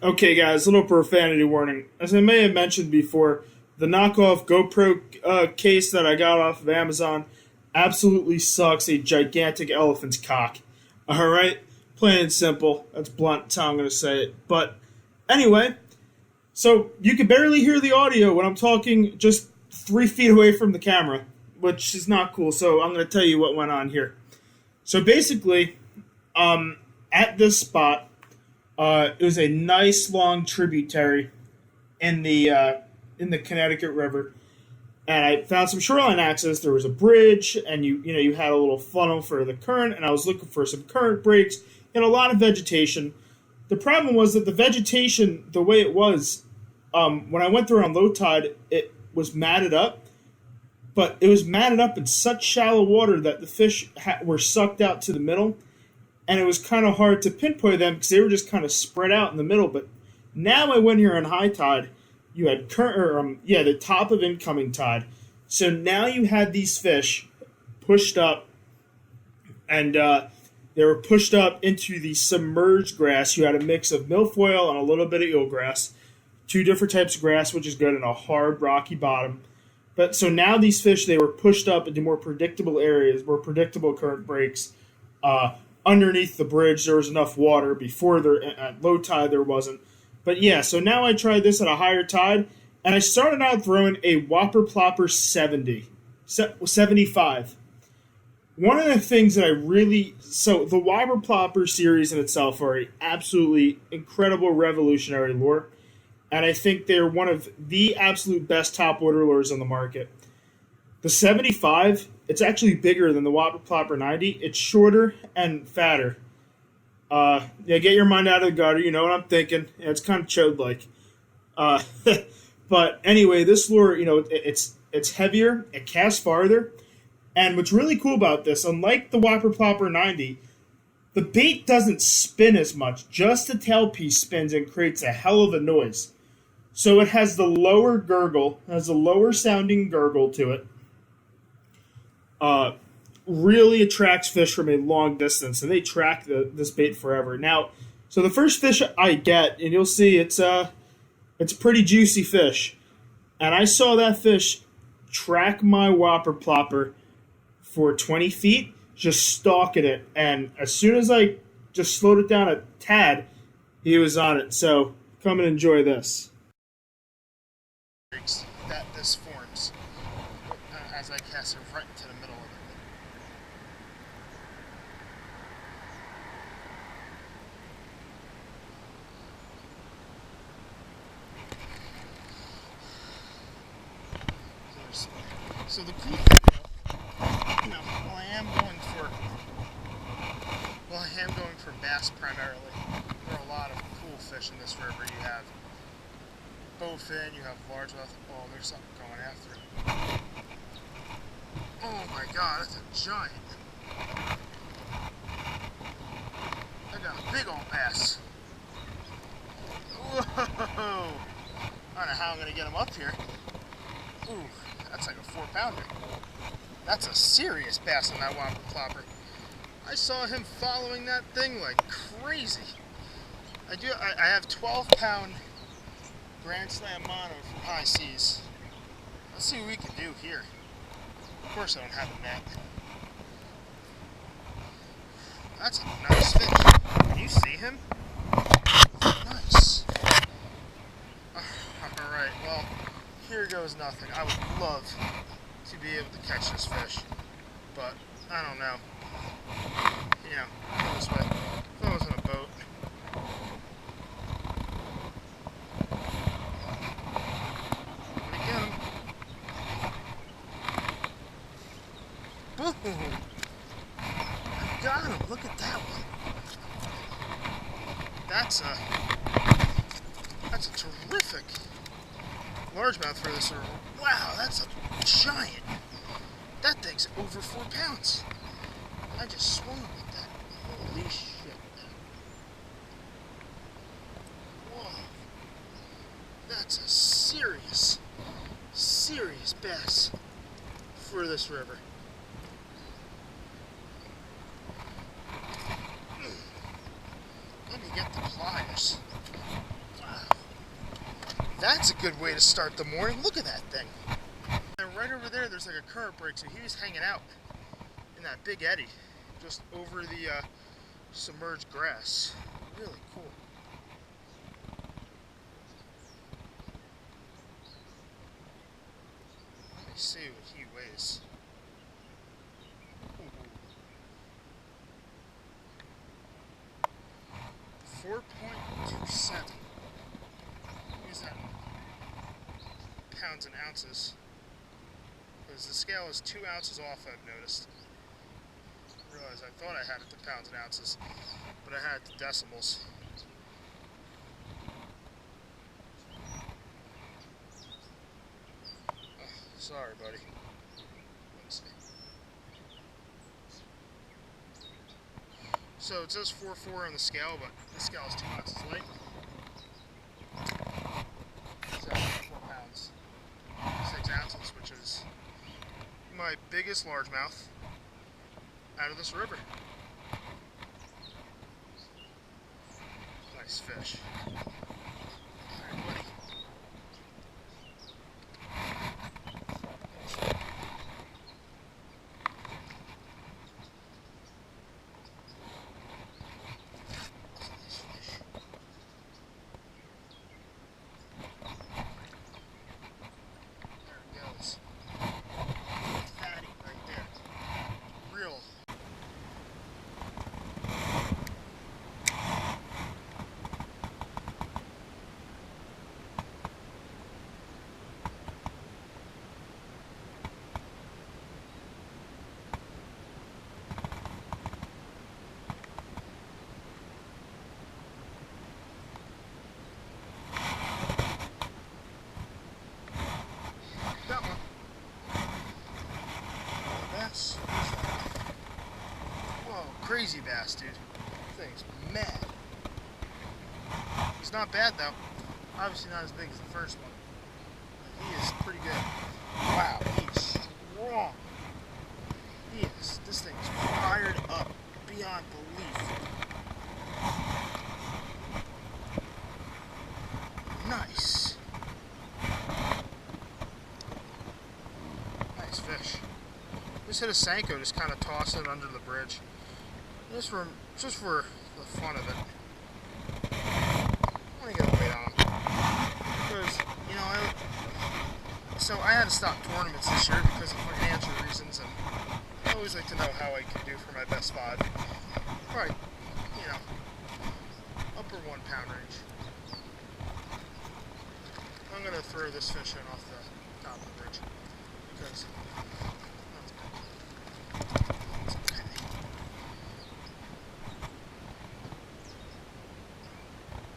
Okay, guys, little profanity warning. As I may have mentioned before, the knockoff GoPro case that I got off of Amazon absolutely sucks a gigantic elephant's cock. Alright? Plain and simple. That's blunt. That's how I'm going to say it. But anyway, so you can barely hear the audio when I'm talking just 3 feet away from the camera, which is not cool. So I'm going to tell you what went on here. So basically, at this spot, it was a nice long tributary in the Connecticut River, and I found some shoreline access. There was a bridge, and you had a little funnel for the current, and I was looking for some current breaks and a lot of vegetation. The problem was that the vegetation, the way it was, when I went through on low tide, it was matted up, but it was matted up in such shallow water that the fish were sucked out to the middle. And it was kind of hard to pinpoint them because they were just kind of spread out in the middle. But now I went here on high tide. You had the top of incoming tide. So now you had these fish pushed up, and they were pushed up into the submerged grass. You had a mix of milfoil and a little bit of eelgrass, 2 different types of grass, which is good, and a hard rocky bottom. But so now these fish, they were pushed up into more predictable areas, more predictable current breaks. Underneath the bridge, there was enough water. Before at low tide, there wasn't. But yeah, so now I tried this at a higher tide, and I started out throwing a Whopper Plopper 75. One of the things that so the Whopper Plopper series in itself are an absolutely incredible revolutionary lure, and I think they're one of the absolute best topwater lures on the market. The 75, it's actually bigger than the Whopper Plopper 90. It's shorter and fatter. Get your mind out of the gutter. You know what I'm thinking. Yeah, it's kind of chode-like. But anyway, this lure, it's heavier. It casts farther. And what's really cool about this, unlike the Whopper Plopper 90, the bait doesn't spin as much. Just the tailpiece spins and creates a hell of a noise. So it has the lower gurgle, has a lower sounding gurgle to it. Really attracts fish from a long distance, and they track this bait forever. Now, so the first fish I get, and you'll see it's a pretty juicy fish, and I saw that fish track my Whopper Plopper for 20 feet, just stalking it, and as soon as I just slowed it down a tad, he was on it. So come and enjoy this. That this forms as I cast it right into the middle of it. So the cool thing, while I am going for bass primarily, there are a lot of cool fish in this river. You have bowfin, you have largemouth. Oh, there's something going after it. Oh my god, that's a giant. I got a big old bass. Whoa! I don't know how I'm going to get him up here. Ooh, that's like a 4-pounder. That's a serious bass on that Whopper Plopper. I saw him following that thing like crazy. I have 12-pound Grand Slam mono from Hi-Seas. Let's see what we can do here. Of course I don't have a net. That's a nice fish. Can you see him? Nice. Alright, well, here goes nothing. I would love to be able to catch this fish, but I don't know. Go this way. If I was in a boat. Get him. Boom! I got him. Look at that one. That's a terrific largemouth for this. Wow, that's a giant. That thing's over 4 pounds. I just swung with that. Holy shit. Whoa. That's a serious bass for this river. Let me get the pliers. That's a good way to start the morning. Look at that thing. And right over there, there's like a current break, so he was hanging out in that big eddy just over the submerged grass. Really cool. Let me see what he weighs. 4.27. Use that pounds and ounces. Because the scale is 2 ounces off, I've noticed. I realized I thought I had it to pounds and ounces, but I had it to decimals. Oh, sorry, buddy. Let's see. So it says 4.4 on the scale, but the scale is 2 ounces light. So 4 pounds, 6 ounces, which is my biggest largemouth out of this river. Nice fish. Alright, buddy. Whoa, crazy bass, dude. This thing's mad. He's not bad though. Obviously not as big as the first one. But he is pretty good. Wow, he's strong. He is. This thing's fired up beyond belief. Nice. Nice fish. Just hit a Senko, just kind of toss it under the bridge. Just for the fun of it. I want to get a weight on him. Because, you know, so I had to stop tournaments this year because of financial reasons, and I always like to know how I can do for my best 5. Probably, you know, upper 1 pound range. I'm going to throw this fish in off the top of the bridge because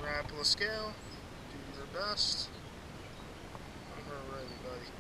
grapple a scale, do your best. I'm ready, buddy.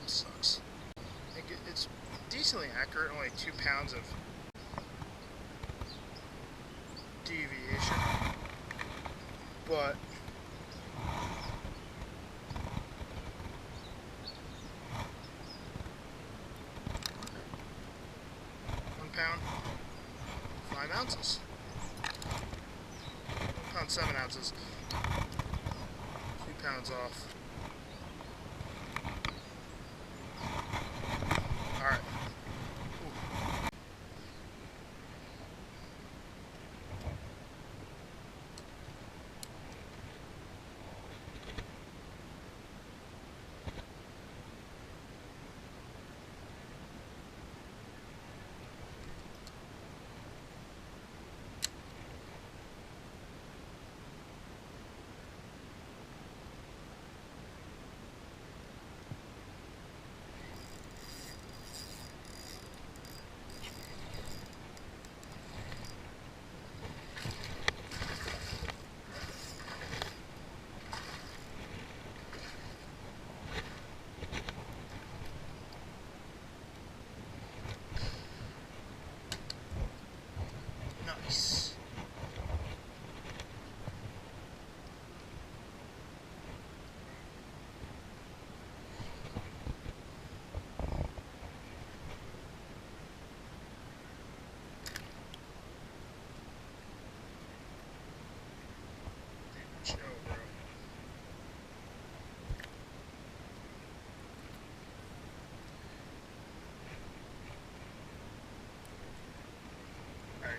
Sucks. It's decently accurate, only 2 pounds of deviation, but £1 5 ounces, £1 7 ounces, 2 pounds off. Alright.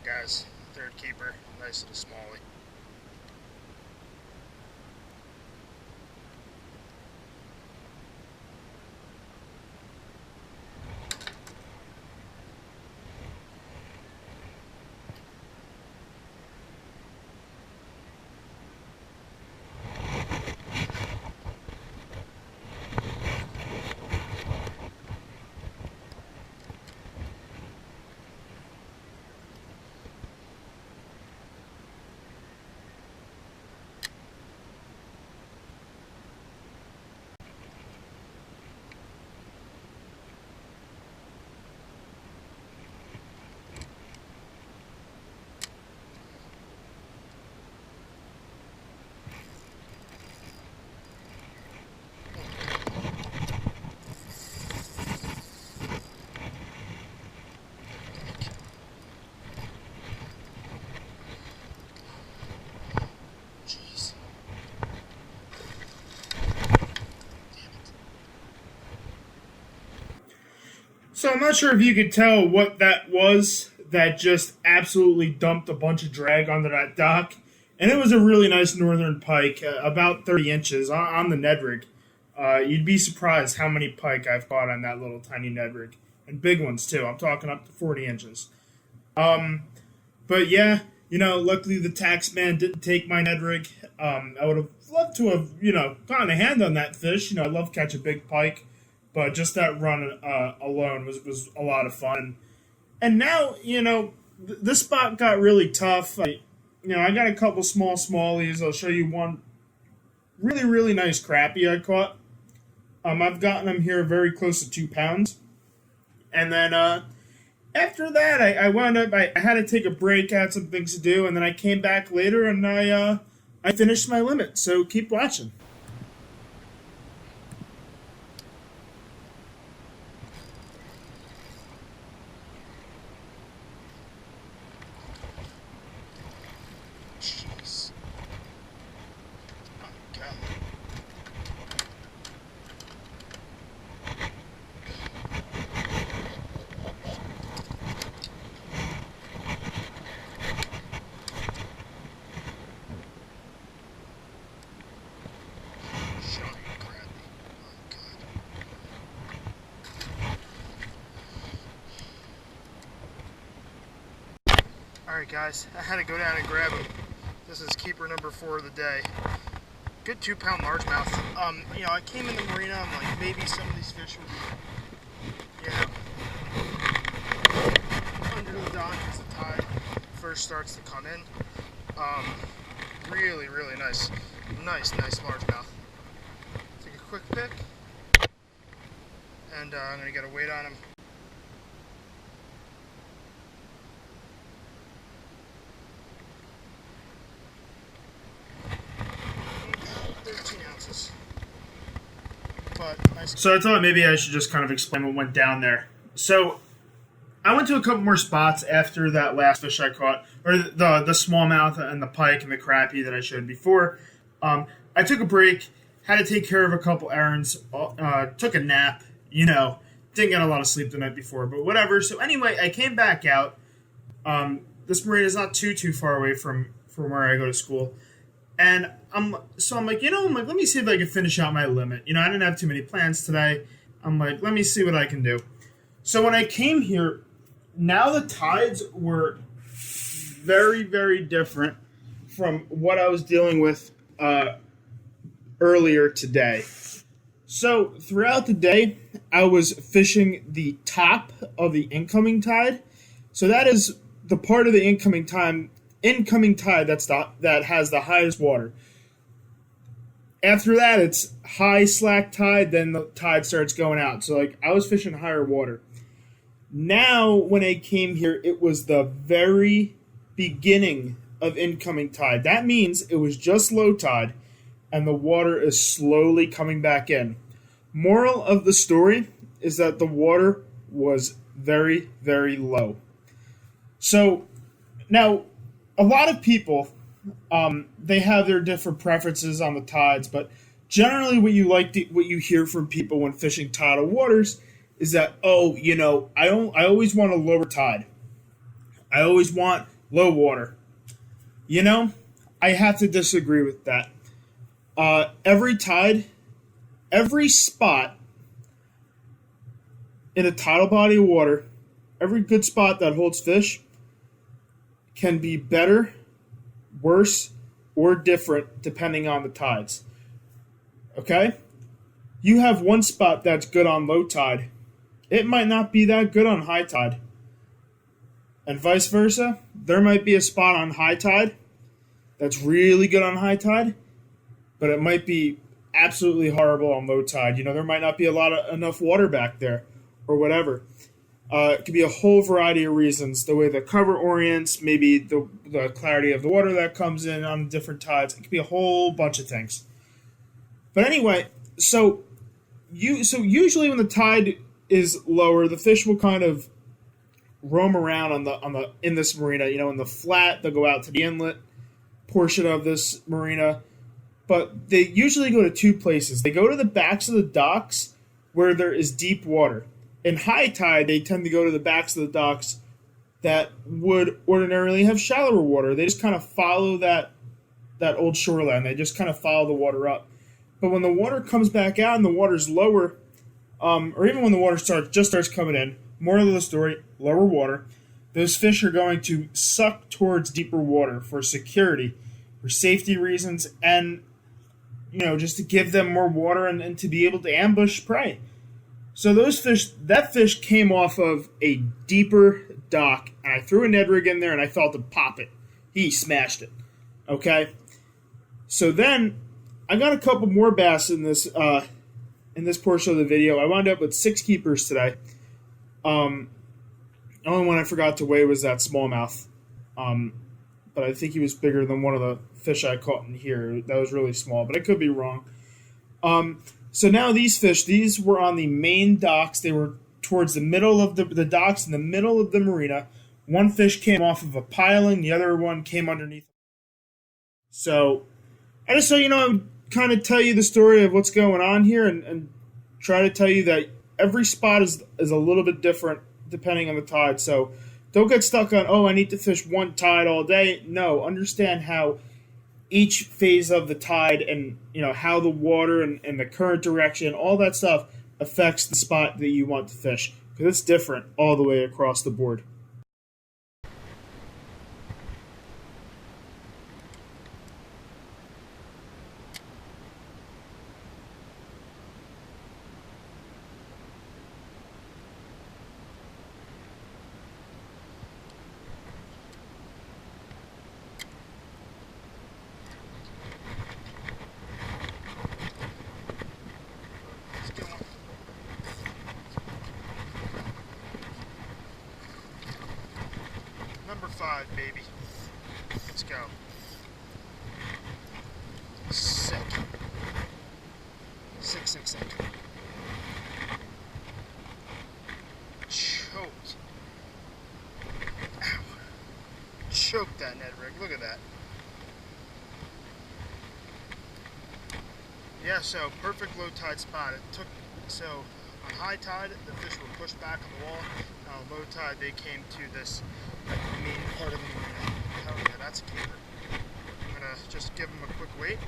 here, guys. Third keeper, nice little smallie. So I'm not sure if you could tell what that was that just absolutely dumped a bunch of drag onto that dock. And it was a really nice northern pike, about 30 inches on the Ned rig. You'd be surprised how many pike I've caught on that little tiny Ned rig. And big ones, too. I'm talking up to 40 inches. But yeah, luckily the tax man didn't take my Ned rig. I would have loved to have, gotten a hand on that fish. I love catch a big pike. But just that run alone was a lot of fun. And now, this spot got really tough. I got a couple smallies. I'll show you one really, really nice crappie I caught. I've gotten them here very close to 2 pounds. And then after that, I wound up, I had to take a break, I had some things to do, and then I came back later and I finished my limit. So keep watching. Jeez. Oh, God. Alright guys, I had to go down and grab him. This is keeper number 4 of the day. Good 2-pound largemouth. I came in the marina, I'm like, maybe some of these fish would be, under the dock as the tide first starts to come in. Really, really nice. Nice largemouth. Take a quick pick. And I'm going to get a weight on him. 13 ounces. But nice. So I thought maybe I should just kind of explain what went down there. So I went to a couple more spots after that last fish I caught, or the smallmouth and the pike and the crappie that I showed before. I took a break, had to take care of a couple errands, took a nap, didn't get a lot of sleep the night before, but whatever. So anyway, I came back out. This marina is not too far away from where I go to school. And I'm like, let me see if I can finish out my limit. I didn't have too many plans today. I'm like, let me see what I can do. So when I came here, now the tides were very, very different from what I was dealing with earlier today. So throughout the day, I was fishing the top of the incoming tide. So that is the part of the incoming tide that has the highest water. After that, it's high slack tide, then the tide starts going out. So I was fishing higher water. Now, when I came here, it was the very beginning of incoming tide. That means it was just low tide, and the water is slowly coming back in. Moral of the story is that the water was very, very low. So, now, a lot of people, they have their different preferences on the tides, but generally what you hear from people when fishing tidal waters is that, I always want a lower tide. I always want low water. You know, I have to disagree with that. Every tide, every spot in a tidal body of water, every good spot that holds fish can be better, worse, or different depending on the tides. Okay? You have one spot that's good on low tide. It might not be that good on high tide. And vice versa. There might be a spot on high tide that's really good on high tide, but it might be absolutely horrible on low tide. You know, there might not be enough water back there or whatever. It could be a whole variety of reasons. The way the cover orients, maybe the clarity of the water that comes in on different tides. It could be a whole bunch of things. But anyway, so usually when the tide is lower, the fish will kind of roam around in this marina. You know, in the flat, they'll go out to the inlet portion of this marina. But they usually go to two places. They go to the backs of the docks where there is deep water. In high tide, they tend to go to the backs of the docks that would ordinarily have shallower water. They just kind of follow that old shoreline. They just kind of follow the water up. But when the water comes back out and the water's lower, or even when the water starts coming in, moral of the story, lower water, those fish are going to suck towards deeper water for security, for safety reasons, and just to give them more water and to be able to ambush prey. So that fish came off of a deeper dock, and I threw a Ned rig in there, and I felt him pop it. He smashed it. Okay? So then, I got a couple more bass in this portion of the video. I wound up with 6 keepers today. The only one I forgot to weigh was that smallmouth. But I think he was bigger than one of the fish I caught in here. That was really small, but I could be wrong. So now these were on the main docks. They were towards the middle of the docks in the middle of the marina. One fish came off of a piling. The other one came underneath. So I just kind of tell you the story of what's going on here and try to tell you that every spot is a little bit different depending on the tide. So don't get stuck on, I need to fish one tide all day. No, understand how each phase of the tide and how the water and the current direction, all that stuff affects the spot that you want to fish, because it's different all the way across the board. Number 5, baby. Let's go. Sick. Sick. Choked. Ow. Choked that Ned rig. Look at that. Yeah, so perfect low tide spot. On high tide, the fish were pushed back on the wall. On low tide, they came to this main part of the marina. Hell yeah, that's a keeper. I'm gonna just give him a quick wait.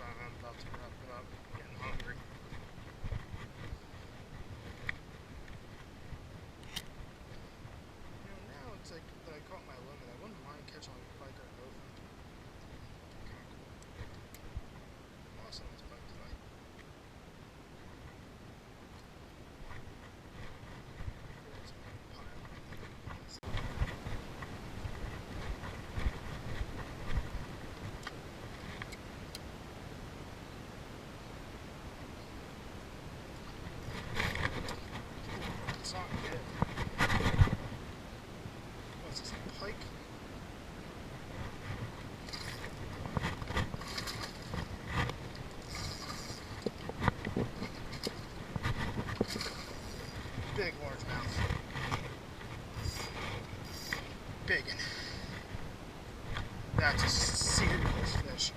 I'm about to wrap it up. Getting hungry. Now it's like that I caught my limit. I wouldn't mind catching like a pike or a gopher. Kind of cool. Awesome, this pike today. What's this, a pike? big largemouth. Big. That's a serious fish.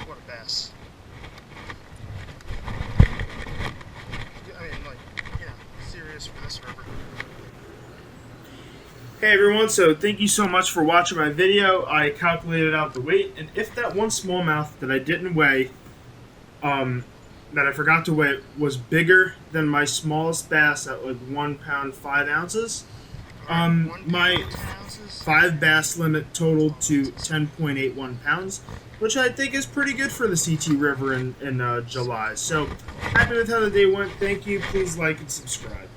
What a bass. I mean, like, yeah, serious for this river. Hey everyone, so thank you so much for watching my video. I calculated out the weight, and if that one smallmouth that I didn't weigh, that I forgot to weigh, was bigger than my smallest bass at like 1 pound 5 ounces, my 5 bass limit totaled to 10.81 pounds, which I think is pretty good for the CT River in July. So happy with how the day went. Thank you. Please like and subscribe.